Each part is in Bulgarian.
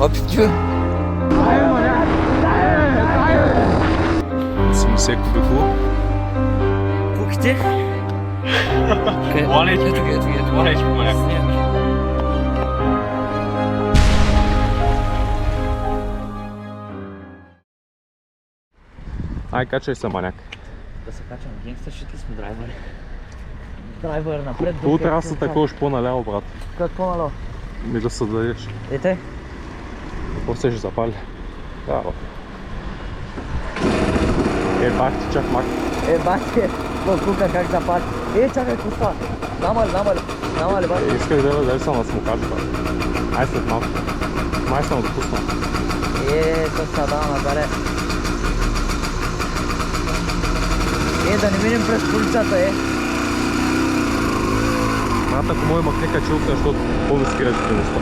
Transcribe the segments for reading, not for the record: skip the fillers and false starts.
Опитю. 80 кубико. Куките? Малечко. Ето. Малечко, маняк. Ай, качай се, маняк. Да се качам, генгстършите сме драйвери. Драйвер напред. Долу трябва да се таковаш по-наляво, брат. Какво наляво? Ми да се дадеш. Ете? Какво се ще запали? Браво. Бах ти чак мак. Бати, кука как запали. Чакай, какво намали, бати. Исках да дадеш съм на смокач, брат. Ай след малко. Май съм допуснал. То са да набере. Да не минем през полицата, Брат, ако мой махне качулка, защото по-ниски режителността.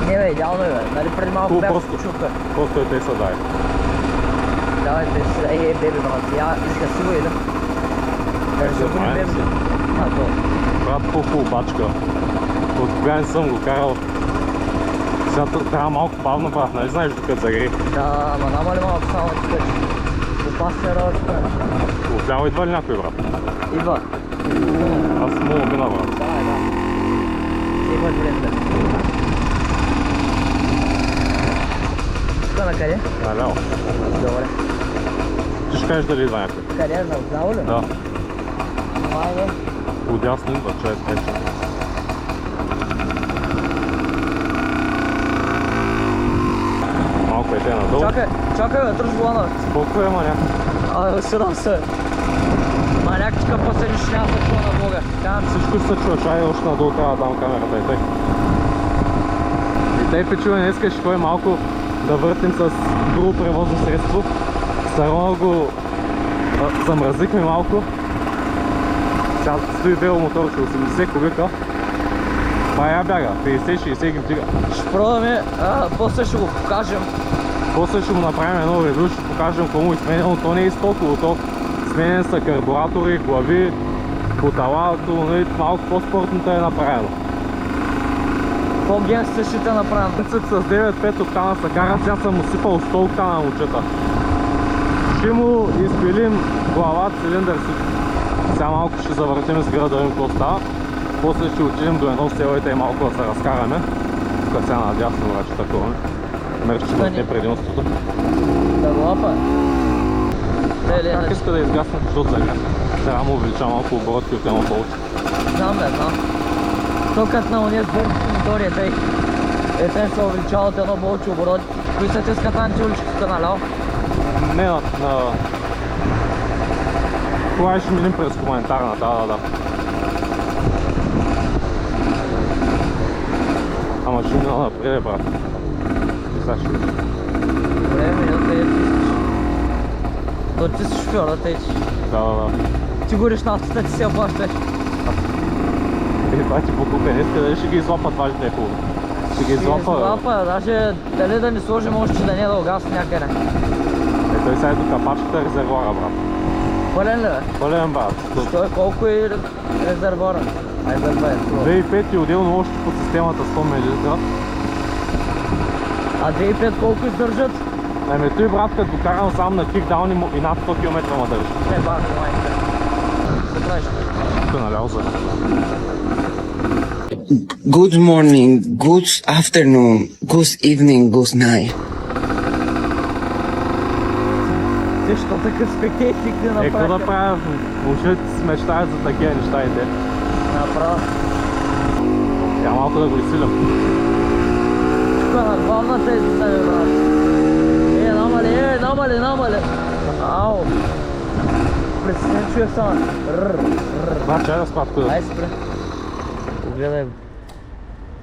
Не бе, идеално е, бе. Нали преди малко бях в качулка. Просто е те са дай. Давай, те са, бебе, брат, я изгаси го и да. Да се обуди бебе. Брат, по-хубаво бачка. От кога не съм го карал. Сега трябва малко бавно, брат, нали знаеш докато загри? Да, ама намали малко само да ти качи. Опасна работа. Отляво идва ли някой, брат? Идва. Аз съм мога мина, брат. Да. Имаш време. Тук на къде? Наляво. Добре. Ти ще кажеш дали идва някой? Къде? Наляво ли? Да. Майде. Отдясно идва, че е тече. Малко е те надолу. Чакай, бе, тръж волана. Колко е, маняк? Съдам се. Манякчика после нищо няма се чува на Бога. Всичко се чува, чай още надолу трябва да дам камерата и тъй. И тъй печува, днеска ще ходим малко да въртим с друго превозно средство. Сарона го замразихме малко. Сега стои бело моторче, 80 кубика. Това я бяга, 50-60 ги вдига. Ще пробваме, после ще го покажем. После ще му направим едно ревю, ще покажем какво му е сменено. То не е стоковото. Сменен са карбуратори, глави, поталато, малко по-спортното е направено. По-генс ще те направим. Принцип с 9-5 октана се кара, сега съм усипал 100 октана момчета. Ще му изпилим глава, цилиндър всичко. Сега малко ще завъртим с града да видим какво става. После ще отидем до едно село и малко да се разкараме. Тук сега надясно враче такова. Мерче да не предимството. Да го лапа. Как иска да изгасне, защото загря. Сега му увелича малко оборотки от едно повече. Знам. То като на уния сбърките мотори те се увеличава от едно повече оборотки. Кои са те скатанчи уличките наляво? Не, на... Това ще минем през хуманитарна, да. Ама ще мина напред, брат. Сега ще видиш. Добре, минута и то ти си шофьор, да течеш. Да. Ти гориш нафтата, ти се оплащаш. Това ти покупя, днеска дали ще ги излапа, това ще е хубаво. Ще ги излапа. Даже дали да ни сложим още да не да угасне някъде. Той сега ето капачката резервуара, брат. Пълен ли бе? Пълен, брат. Що е, колко е резервуара? Айде да е. 2,5 и отделно още по системата 100 мл. А 2,5 колко издържат? Ами той, брат, като го карам сам на кикдаун и над 100 км ма държи. Бахо, майка. Какво правиш? Тук наляво за. Good morning, good afternoon, good evening, good night. Ти що такъв спектетик да направиш? Какво да правя? Въобще си мечтая за такива неща и те. Направо. Я малко да го изсилям. Тук на главната е за себе, брат. Намали. Ау. Представям, че я стана. Брат, чай да спад куда. Ай, спре. Погледай го.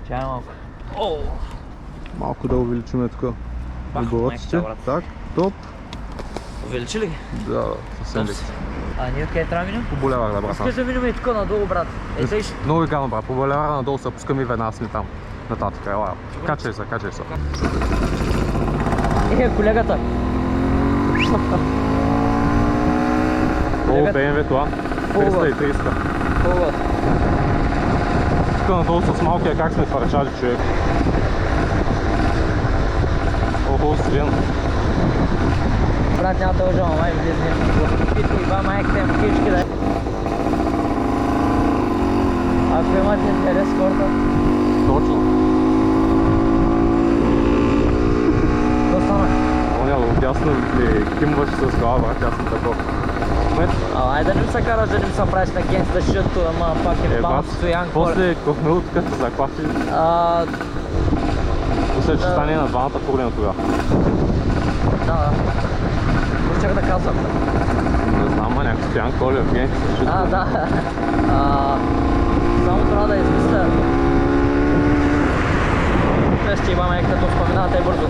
Чай малко. Малко да увеличим тук. Оборотите. Так, топ. Увеличи ли ги? Да, съвсем леки. А ние къде трябва да минем? По булевара, да, брат. Искаш да минем и тук надолу, брат. Тъй ще... Много гадно, брат. По булевара надолу се пускаме и веднага сме там. Нататък, ела. Качай се. Колегата. Долу BMW това. 300 и 300. Хубаво. Тук надолу с малкия как сме фарчали, човек. хубаво студено. Брат, няма да лъжа, май влиза нещо. Питко и ба майката им птички, да. Ако имате интерес с хората, Точно. то стана. Оня, отясно ли кимваш с глава, брат, аз съм такова. Айде да не се караш, да не се правиш на генста шито, ама пак е бам, стоян, коля. после кохмелото като се заклати, после ще стане на двамата проблема тогава. Да. Щях да казвам. Не знам, ма някакъв стоян коля, генста шито. Да. Само трябва да измисля. Ще имаме като спомената бързо.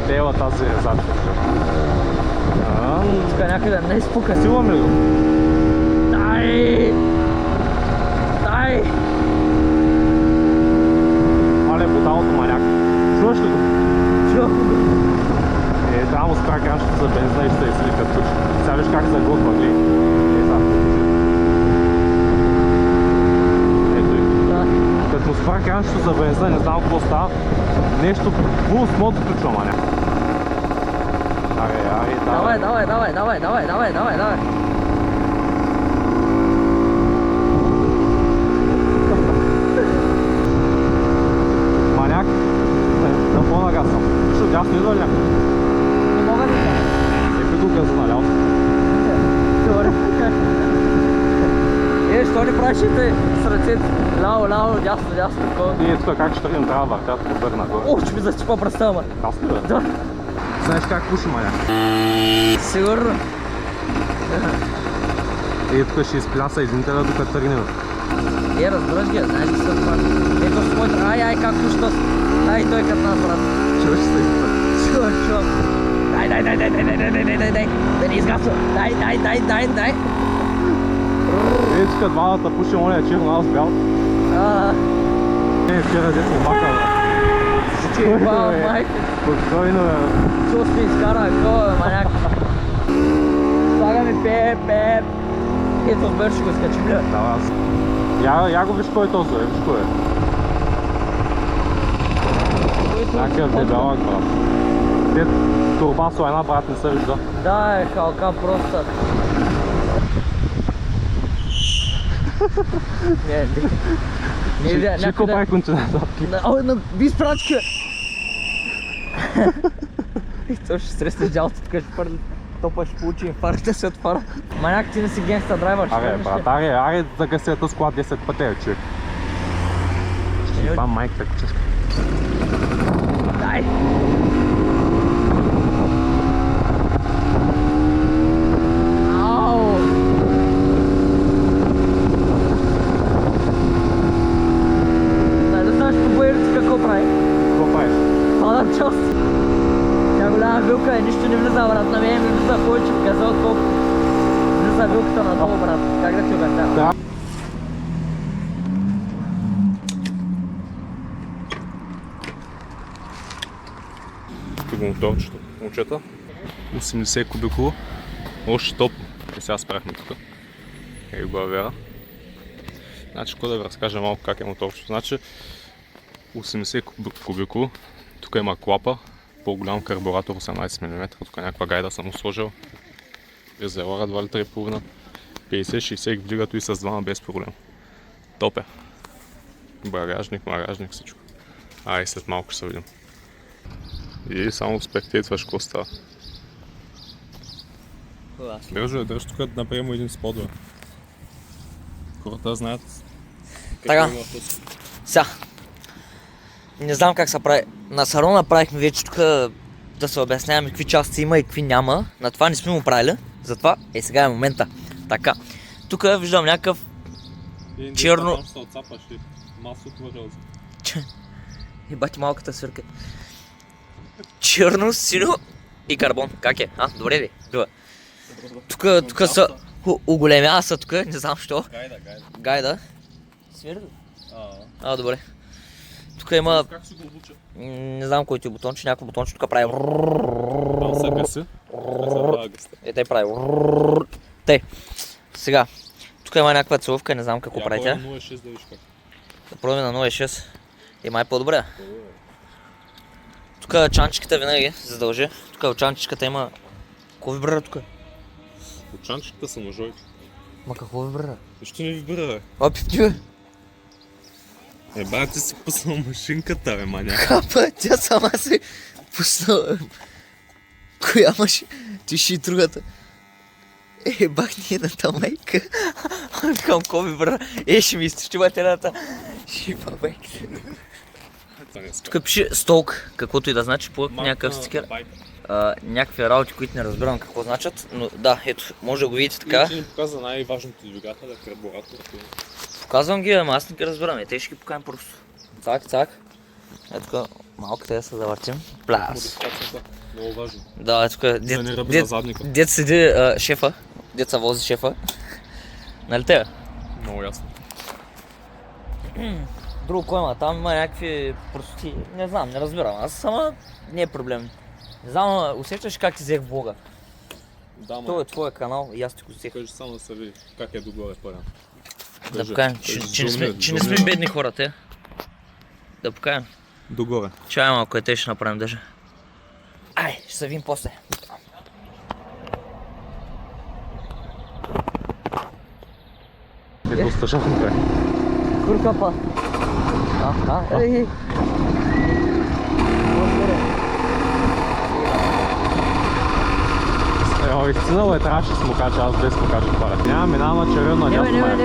Тела тази резачка. Тук някъде не изпука. Силаме ли го? Дай! Але бруталното маняк. Чуваш ли го? Чувам го. Трябва му спра кранчето за бензина и ще се изсили като туч. Сега виж как заглъхва, гледай. Ето и. Като му спра кранчето за бензина, не знам какво става. Нещо пулс мод включва маняк. Давай. Маняк, на по-нага съм. Виж, отясно идва ли някой? Не мога да кажа. Епи го газа наляво. Добре. Що не правиш с ръцете? Ляво, дясно, такова. И ето как ще тръгнем, трябва да въртят по бърна горе. Ох, че ми зачипа пръста, ама. Аз ли бе? Да. Знаеш как пуши маняк? Сигурно. И тук ще изпляса извинителя, докато тръгнем. Разбираш ги, знаеш ли се това? Ето смотри, ай, как пушта. Ай, той като нас, брат. Чуваш се изпля? Чувам. Дай. Да не изгасва. Дай. Ей, тук двамата пушим, оня е черно, аз бял. Вчера дето мака. Чипа, майка. Спокойно, бе. Чул сме изкара, кой е маняк. Слага ми пеп. Ето в бърши го скачим ли? Да, аз. Я го виж кой е този, виж кой е. Някакъв дебелак, брат. Те турбасова една, брат, не се вижда. Да, е халка просто. Не, Чико прави континентал. Ви спрачка! И то ще стресне дялото, така ще пърли. Топа ще получи инфаркт, да се отвара. Маняк, ти не си генгста драйвер, ще Аре, брат, аре да гасията с кола 10 пъти, човек. Ще ебам майката кучешка. Дай! Ау! Дай да знаеш по боерите какво прави? Какво правиш? Падам част. Тя голяма вилка и нищо не влиза, брат. На мен ми влиза повече в газа, отколкото влиза вилката надолу, брат. Как да ти обяснявам? Да. Тук го моторчето, момчета. 80 кубиково. Още топ. И сега спряхме тук. Ей главера. Значи, какво да ви разкажа малко как е моторчето. Значи, 80 кубиково. Тук има клапа. По-голям карбуратор 18 мм. Тук някаква гайда съм сложил. Резервуара 2 литра и половина. 50-60 вдигато и с двама без проблем. Топ е. Багажник, всичко. Ай, след малко ще се видим. И само спектейтваш какво става. Държи тук да направим един спот, бе. Хората знаят Така. Сега. Не знам как се прави. На Саро направихме вече тук да се обясняваме какви части има и какви няма. На това не сме му правили. Затова сега е момента. Така. Тук виждам някакъв черно... Там се отцапаш и масото въжелца. Ебати малката свирка. Черно, синьо и карбон. Как е? Добре ли? Добре. Тук са оголемява са тук, не знам що. Гайда. Свирка? Добре. Тук има... Как се го облуча? Не знам кой ти е бутонче, някой бутонче тук прави... Там се гаси. Те прави... Те. Сега. Тук тук има някаква целувка, не знам какво прави тя. Я 0,6 да виж как. Да пробваме на 0,6. И май по-добре. Тук чанчиката винаги се задължи. Тук от чанчиката има... Какво вибрира тук? От чанчиката са ножовете. Ма какво вибрира? Защо не вибрира, бе? Опи, бе! Бе, ти си пуснал машинката, бе, маняк. Капа, тя сама си пуснала. Коя машина? Ти ще и другата. Бах ни едната майка. Към ко вибрира. Ще ми източи батерията. Шипа майка. Тук пише столк, каквото и да значи по някакъв стикер. Някакви работи, които не разбирам какво значат, но да, ето, може да го видите така. Иначе ни показа най-важното двигателя, карбуратор. Показвам ги, ама аз не ги разбирам, те ще ги покажем просто. Цак, цак. Ето тук малко те са да въртим. Пляс. Модификацията, много важно. Да, ето тук Да не ръби на задника. дет седи шефа, дет се вози шефа. Нали те? Много ясно. Друго кой има, там има някакви простоти, не знам, не разбирам, аз сама не е проблем. Не знам, усещаш как ти взех влога. Да, Това е твоя канал и аз ти го взех. Кажи само да се види как е догоре пълен. Да покажем, че не сме бедни хора, те. Да покажем. Догоре. Чай малко, те ще направим даже. Ай, ще се видим после. Е доста жарко, бе. Куркапа. Ей. Истинало е, трябваше да смокача, аз без смокача парът. Няма, минава на червено, Не дясно май.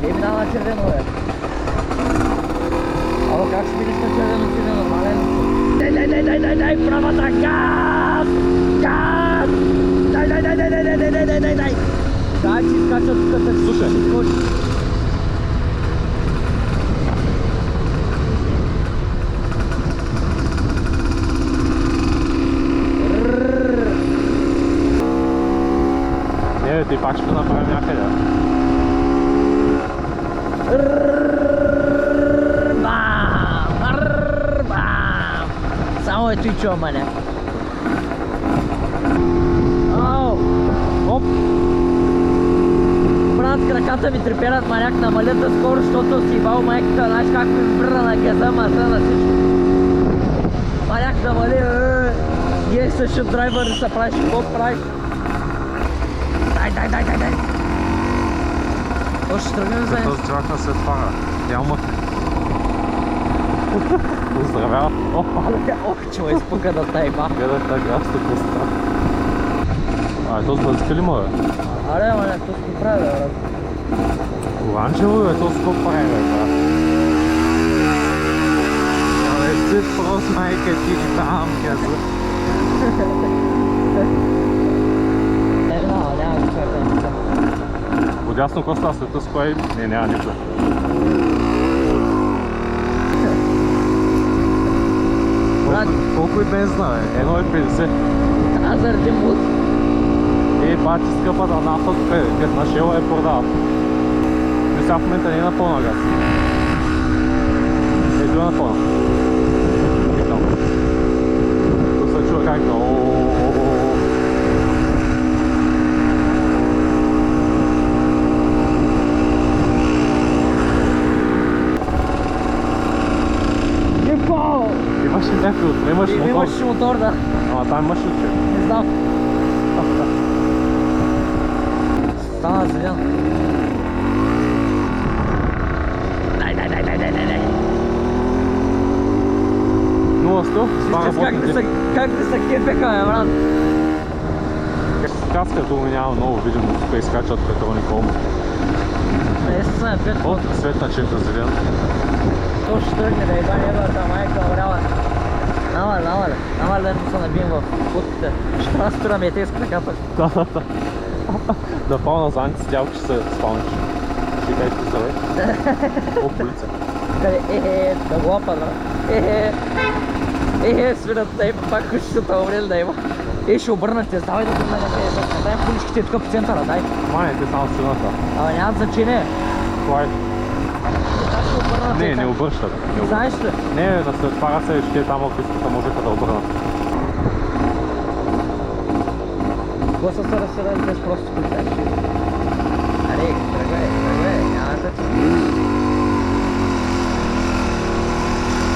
не минава на червено, бе. Ало, как ще видиш на червено, си не нормален? Дай, правата, газ! Газ! Дай! Как си скача тук, да си Слушай. скочи? Не, ти пак ще го направим някъде. Бам! Само ето и чува, маня. Ау! Оп! Брат, краката ми треперят, маняк, намалят да скоро, защото си бал майката, знаеш как ми вибрира на газа, маса, на всичко. Маняк, намали, Гей също драйвер да се правиш, какво правиш? Дай! Още тръгнем за Този чувак на след пара. Няма мътни. Поздравява. Ох, че ме изпука да тайба. Гледай тази графста коста. Този бъдска ли му е? Аре, маняк, то си прави, брат. Оранжево е, то скоп прави, бе, брат. Абе, си просто майка ти там, каза. Няма го чакам. Отясно коста след с кой? Не, няма никой. Брат. Колко и бензина, бе? 1,50. Аз заради мут. Бати скъпата нафта, като на Шела е продават. Но сега в момента не е на пълна газ. Е бил на пълна. И там. Тук се чува как да... Имаше някой от... Имаш мотор. Имаш мотор, да. Ама там имаш ли? Не знам. Стана зелен. Дай. 0-100? Как да се кефеха, бе, брат? Каска долу няма много видимо, тук изкачат петролни колби. Наистина е петко. От светна чета зелен. То ще тръгне да еба небата, майка, врява. Намали да не се набием в путките. Ще трябва да спираме и те с краката. Да пълна за антисдялки ще се спалниш. Ще кажеш ти здравей. О, полиция. Къде? Да го лапа, да. Свират да има, пак ще се умрели да има. Ще обърнате, давай да го дай поличките тук по центъра, дай. Май, те само силната. Ама нямат значение. Кой? Ще обърнате. Не обръщат. Знаеш ли? Не, да се отваря се, ще там ако искате можеха да обърнат. Какво са се разсъдали без просто полицайчи? Аре, тръгвай, няма да ти.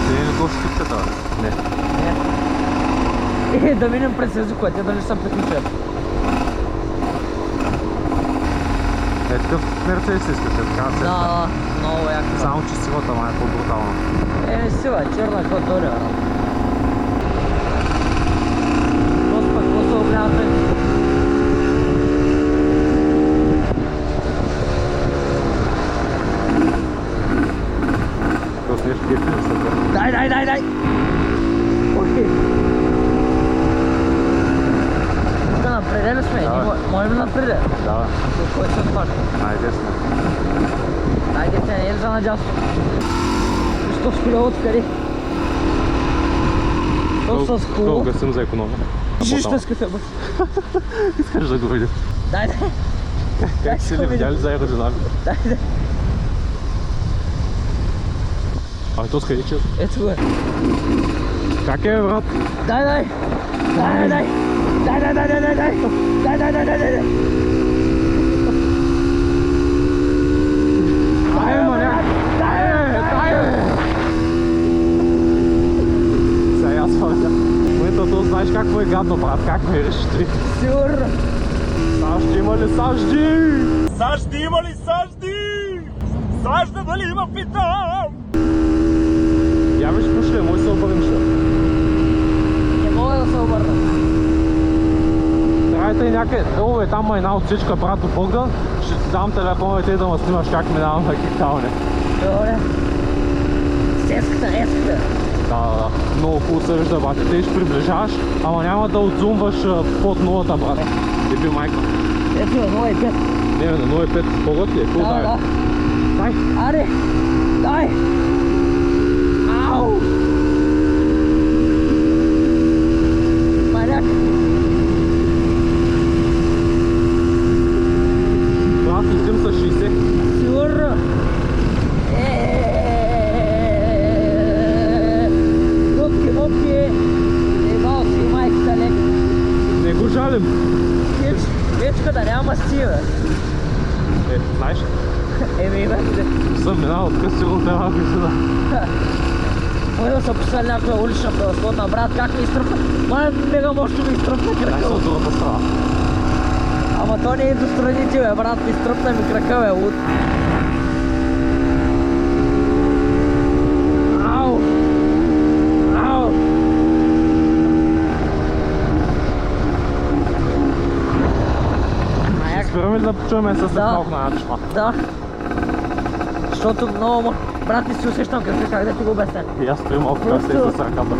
Ти не го щипката, бе? Не. Да минем през езикот, дали съм приключен. Такъв Мерцедес искаш, така се. Да, много яко. Само че силата ма е по-брутална. Не сила, черна код доля. Господа, какво се огледате? Просто нещо гефи да се бъде. Дай! Окей. Тук напреде ли сме? Да. Можем ли напреде? Да, До кой се спаш? най-десно. Айде, те не е ли за надясно? Що с колело откъде? То с коло. Дълга съм за економия. Жищо с кафе, бъс. Искаш да го видиш. Дай. Как си ли видяли за аеродинамика? Дай. Ами то скъде че? Ето го е. Как е, брат? Дай. Дай, маняк! Сега аз вървя. В момента то знаеш какво е гадно, брат, как ме реши. Сигурно. Сажди има ли сажди? Сажди има ли сажди? Сажда дали има, питам? Я виж пошли, мой се обърнеш. Не мога да се обърна. Трябвайте и някъде, там е една отсечка, брато Богдан. Ще ти дам телефона и те да ме снимаш как минавам на кикалне. Добре. Еската. Да. Много хубаво се вижда, брат. Те ще приближаваш, ама няма да отзумваш под нулата, брат. Еби майка. Ето е 0,5. Не, на 0,5 по-год ли е? Какво дай? Дай. Аре. Дай. Ау. Маняк. Брат, излим с 60. Сигурно. Мопки. Ебал си майката лек. Не го жалим. Вечка да няма си, бе. Знаеш, Бе. съм минал от къс сигурно те малко сюда. Мой да се посля някоя улична превъзходна, брат, как ми изтръпна? Май мега мощно ми изтръпна Дай крака. се от другата страна. Ама то не е до страните, бе, брат, ми изтръпна ми крака, бе, луд. Ау! Маяк. Спираме ли да почуваме с малко на начма? Да. Защото много брат, не си усещам как да ти го обясня. И аз стоим малко как се с ръката.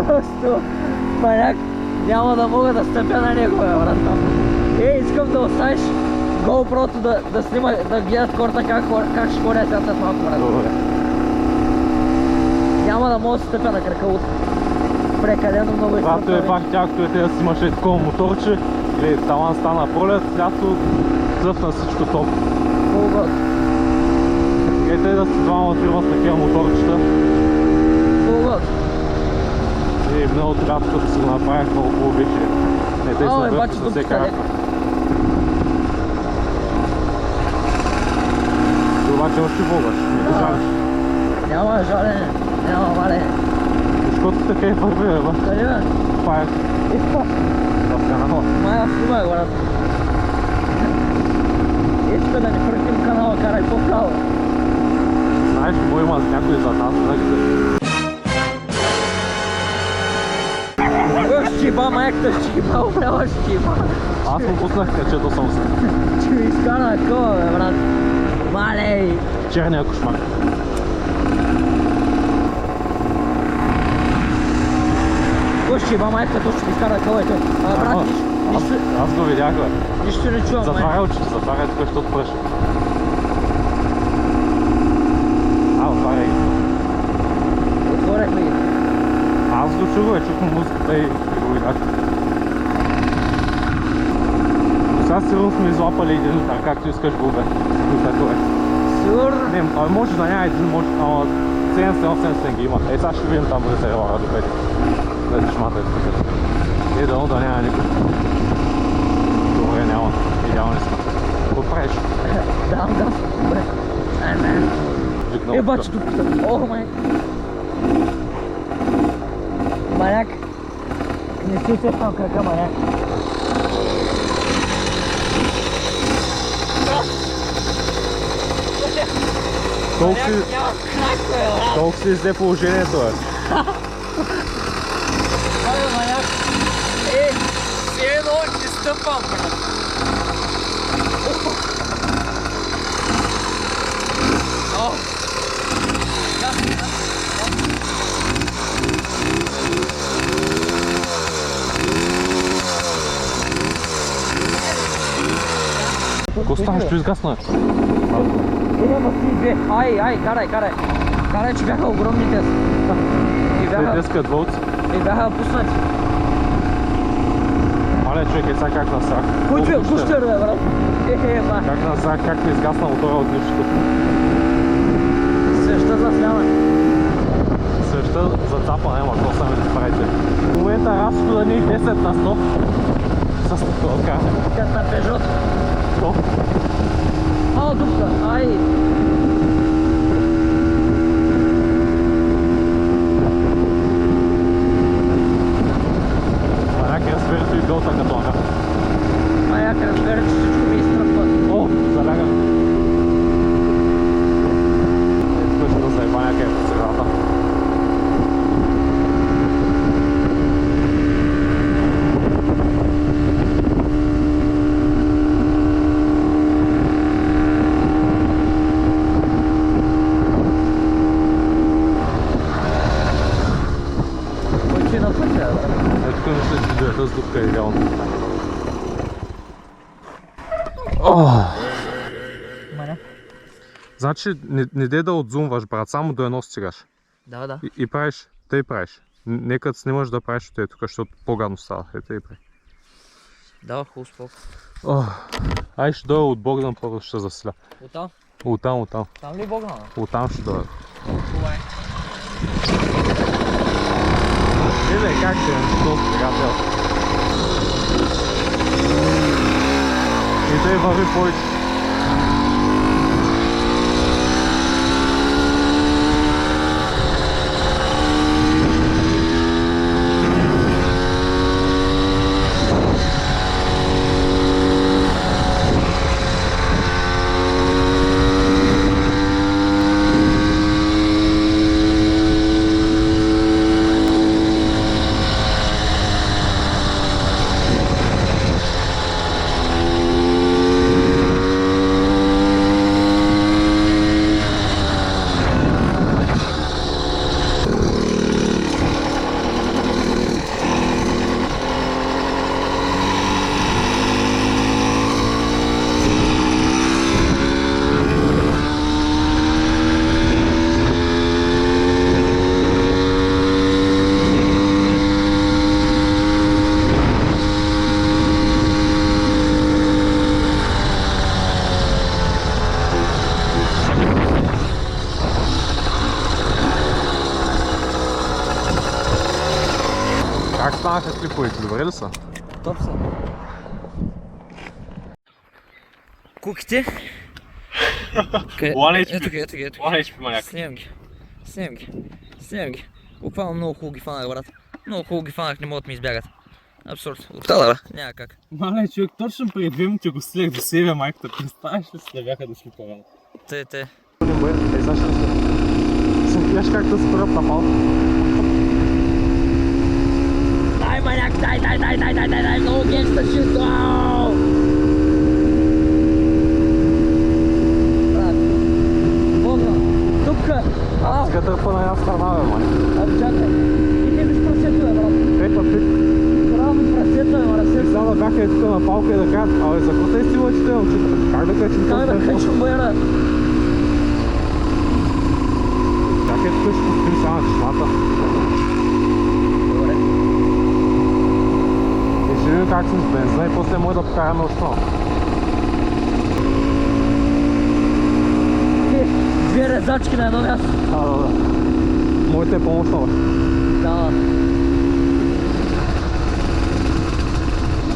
Просто, маняк, няма да мога да стъпя на него, бе, брат. Искам да оставиш GoPro-то да снима, да гледат хората как ще ходя сега след малко, брат. Добре. Няма да мога да стъпя на кръка от прекалено много Когато е бах тяхто е те да си имаш такова моторче, или талан стана пролет, лято цъфна всичко топ. Полгод. Ете да си двама фирма с такива моторчета. И много тогава, като си го направих, много хубаво беше. Не, те Ало, са обаче върху с дупката всека лека. ръка. И обаче още вългаш, не го жалиш. Няма жалене, няма валене. Защото така е върви, бе, бе. Къде, бе? Това е в канала. Май аз снимах, брат. Искам да не пръкнем канала, карай по-право. Знаеш, кой има някой за нас, нали? Щиба, майката щиба, управа щиба. Аз му пуснах качето съм се. Че ми изкара такова, бе, брат. Малей! Черния кошмар. Кой щиба, майката, то ще ми изкара такова, ето. А, брат, Аз го видях, бе. нищо не чувам, Затваря очите, затваря тук, защото пръши. Отваряй. Отворихме ги. Аз го чух, чух му музиката и го видях. Сега сигурно сме излапали един удар, както искаш го бе. Такова е. Сигурно. Не, може да няма един, може, ама 700 ги има. Сега ще видим там резервора до пети. Да шмата е тук. Дано да няма никой. Добре, няма. Идеални сме. Какво правиш? бачи дупката. О, маняк. Маняк. Не си усещам крака, маняк. Толкова си взе положението, бе. Абе, маняк. Все едно не стъпвам, брат. О! Коста, ще изгасна. Ама си две. Ай, карай. Карай, че бяха огромните. Те искат вълци. И бяха пуснати. Мале, човек, сега как насрах. Кой е пустер, бе, брат? Ба. Как насрах, как ми изгасна мотора от нищото. Свеща за сляна. Свеща за цапа, няма, какво сами да правите. В момента разхода ни 10 на 100 с това. Като на Peugeot. Що? Ало, дупка, ай! Маняк, разберете и белта като ага. Маняк, разбера, че всичко ми изтръпва. О, заляга. Ето ще да заеба някъде по средата. Кой че на пътя, бе? Ето тук мисля, че двете с дупка е идеално. Маняк? Значи не дей да отзумваш, брат, само до едно стигаш. Да. И правиш, тъй правиш. Нека снимаш да правиш от тук, защото по-гадно става. Ето и прави. Да, хубаво спок. Ай, ще дойда от Богдан, първо ще засиля. Оттам? Оттам. Там ли Богдана? Оттам ще дойда. Това е. Гледай как ще е, този приятел. И тъй върви повече. Как станаха клиповете? Добре ли са? Топ са. Куките? One HP. Ето ги. One HP, маняк. Снимам ги. Буквално много хубаво ги фанах, брат. Много хубаво ги фанах, не могат да ми избягат. Абсурд. Оттала, бе. Няма как. Мале, човек, точно преди 2 минути го стилях до себе майката. Представяш ли си да бяха дошли по-рано? Те. Гледаш как да спрят на пал. Дай, маняк, дай, много геста shit, вау! Брат, Богдан, тупка, Сега търпа на една страна, бе, май. Абе, чакай, и не виж прасето, бе, брат. Пит. Трябва ми прасето, бе, мразето. Сега да бяха и тук на палка и да кажат, абе, за какво те стила, че те момчета? Как да качим Как да качвам бояра? Чакай, тук ще пустим сега на чешмата. Добре. И ще видим как съм с бензина и после може да покараме още. Две резачки на едно място. Да. Моите е помощно, бе. Да.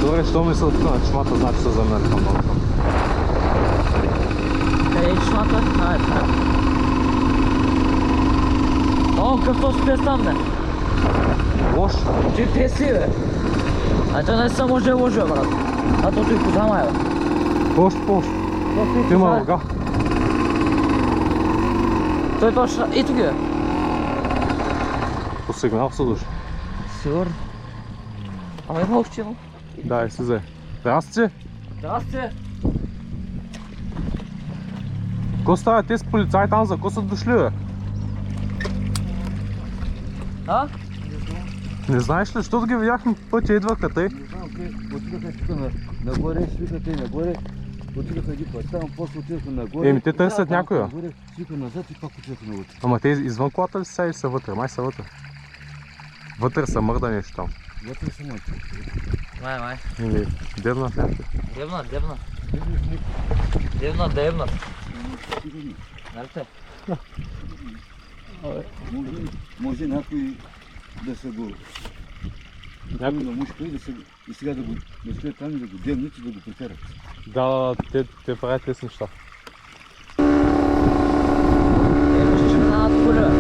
Добре, що мисля тук на чешмата, значи се заминали към много. Къде е чешмата? Така. О, какво спи там, бе? Лош. Ти те си, бе. А то не се може да лъжа, брат. А то той коза май, бе. Пош. Ти ма лъга. Той точно... И тук, бе. По сигнал се души. Сигурно. Ама има община. Да, и си взе. Здрасти. Здрасти. Ко става тези полицаи там, за ко са дошли, бе? А? Не знаеш ли, защото ги видяхме по пътя, идваха тъй? Не знам, те отидаха тук нагоре, свикаха и нагоре, отидаха ги път там, после отидаха нагоре. Еми, те търсят някой, бе. Нагоре, свика назад и пак отидаха нагоре. Ама те извън колата ли са или са вътре? Май са вътре. Вътре са мърда нещо там. Вътре са мъчи. Май. Или дебна в някакъв. Дебна. Нали те? Може някой да са го... Някой на мушка и сега да стоят там и да го демнат и да го прекарат. Да, те правят тези неща. Ще минават коля.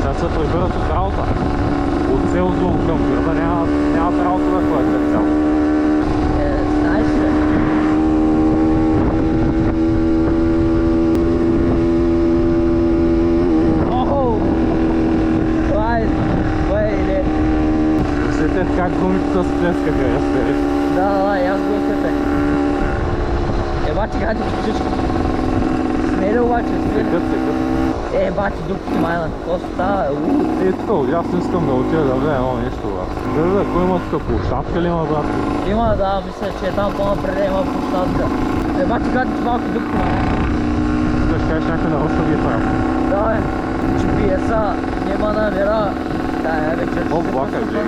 Сега се прибират от работа. От селото към града нямат работа да ходят след цяло. Знаеш ли? Сетят как гумицата се плескаха, я стериш. Да, и аз го усетях. Бати, хади чичичка. Смели обаче, Секът. бати, дупки майна. Какво става? Тук, аз искам да отида да видя едно нещо, брат. Да, кой има тук площадка ли има, брат? Има, да, мисля, че там по-напред има площадка. Бати, хади малки дупки майна. Да ще кажеш някой нарочно ги прави. Да, GPS-а няма намира. Да, вече. О, влака, Джей.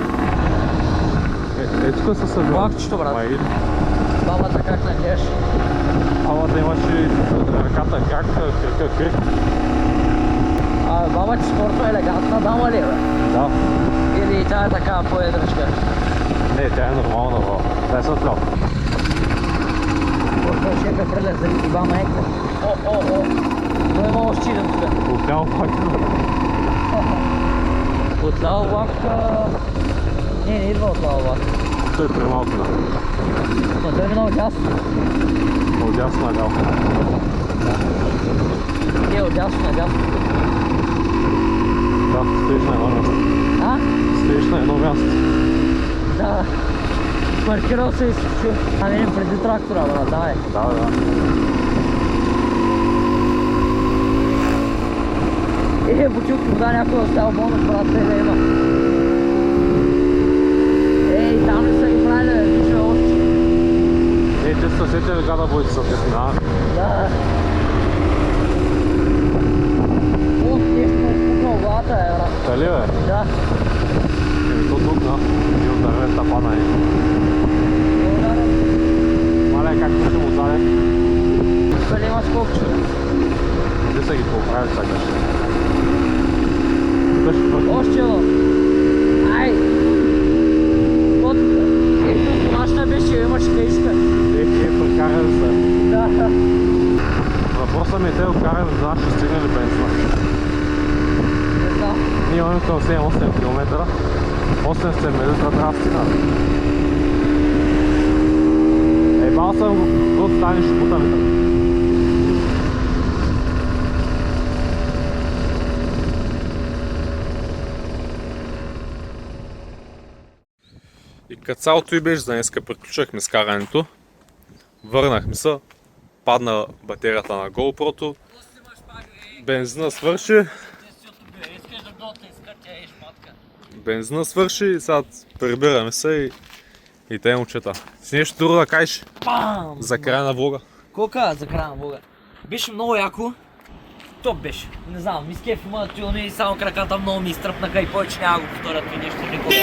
Тук се събира. Влакчето, брат. Май, Бабата как надеш? да имаше ръката как, кръка крик. Баба ти спортно елегантна дама ли, бе? Да. Или тя е така по-едръчка? Не, тя е нормална, бро. Тя е светло. Спортно ще ме прелеза и ба майка. О. Той е много щирен тук. Отляво пак. Отляво влак... Не идва отляво влак. Той е премалко, да. Но той е много дясно. Отдясно е ляво. Отдясно. Да, стоиш на едно място. А? Стоиш на едно място. Да. Паркирал се и изключил. Минем преди трактора, брат, давай. Да. Бутилки вода някой оставил бонус, брат, да има. Там ли са ги правили, бе, вижда още. Те са сетили гада бойци са тесна. Да. Нещо ме спукнал главата, брат. Дали, бе? Да. То тук, да. И ударя тапана и. Мале, как ще му ударе? Дали има скокче? Де са ги поправят сакаш? Още едно. Ай! Машина беше, имаше тежка. Прекарали се. Да. Въпросът ми е те откарали, за нас ще стигне ли бензина? Не знам. Ние имаме към 7-8 км. 80 мили трябва да стигна. Бал съм го станеш путамите. И като цялото и беше за днеска, приключахме с карането. Върнахме се. Падна батерията на GoPro-то. Бензина свърши. Бензина свърши и сега прибираме се и те момчета. С нещо друго да кажеш за края на влога? Колка за края на влога? Беше много яко. Топ беше. Не знам, ми скеф има тюни и само краката много ми изтръпнаха и повече няма го повторят и нещо никога.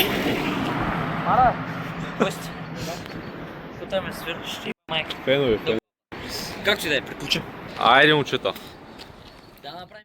Ара, Кости. Какво ме свирлиш ти, майка? Фенове. Как че да я приключим? Айде момчета. Да направим.